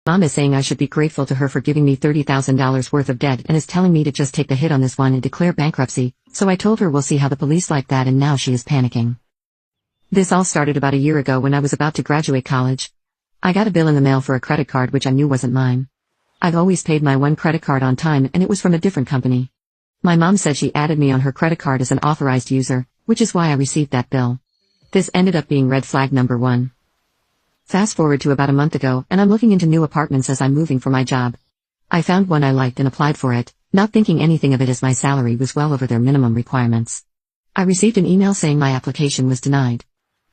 Mom is saying I should be grateful to her for giving me $30,000 worth of debt and is telling me to just take the hit on this one and declare bankruptcy, so I told her we'll see how the police like that, and now she is panicking. This all started about a year ago when I was about to graduate college. I got a bill in the mail for a credit card which I knew wasn't mine. I've always paid my one credit card on time and it was from a different company. My mom said she added me on her credit card as an authorized user, which is why I received that bill. This ended up being red flag number 1. Fast forward to about a month ago and I'm looking into new apartments as I'm moving for my job. I found one I liked and applied for it, not thinking anything of it as my salary was well over their minimum requirements. I received an email saying my application was denied.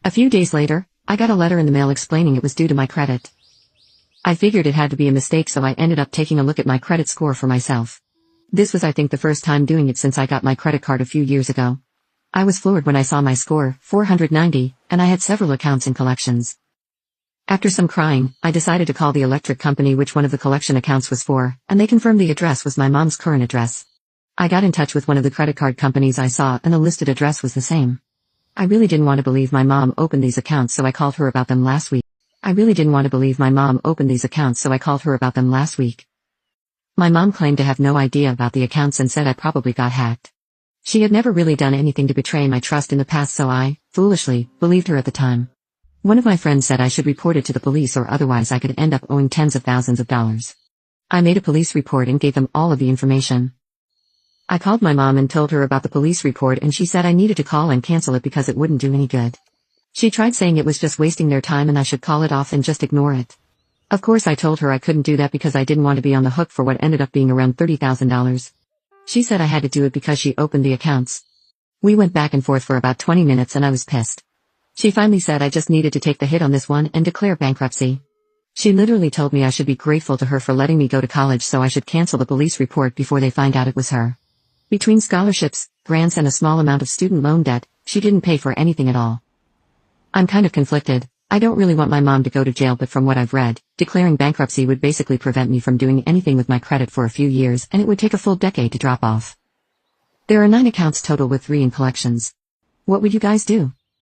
A few days later, I got a letter in the mail explaining it was due to my credit. I figured it had to be a mistake, so I ended up taking a look at my credit score for myself. This was, I think, the first time doing it since I got my credit card a few years ago. I was floored when I saw my score, 490, and I had several accounts in collections. After some crying, I decided to call the electric company which one of the collection accounts was for, and they confirmed the address was my mom's current address. I got in touch with one of the credit card companies I saw and the listed address was the same. I really didn't want to believe my mom opened these accounts, so I called her about them last week. My mom claimed to have no idea about the accounts and said I probably got hacked. She had never really done anything to betray my trust in the past, so I, foolishly, believed her at the time. One of my friends said I should report it to the police or otherwise I could end up owing tens of thousands of dollars. I made a police report and gave them all of the information. I called my mom and told her about the police report and she said I needed to call and cancel it because it wouldn't do any good. She tried saying it was just wasting their time and I should call it off and just ignore it. Of course I told her I couldn't do that because I didn't want to be on the hook for what ended up being around $30,000. She said I had to do it because she opened the accounts. We went back and forth for about 20 minutes and I was pissed. She finally said I just needed to take the hit on this one and declare bankruptcy. She literally told me I should be grateful to her for letting me go to college, so I should cancel the police report before they find out it was her. Between scholarships, grants and a small amount of student loan debt, she didn't pay for anything at all. I'm kind of conflicted. I don't really want my mom to go to jail, but from what I've read, declaring bankruptcy would basically prevent me from doing anything with my credit for a few years and it would take a full decade to drop off. There are 9 accounts total with 3 in collections. What would you guys do?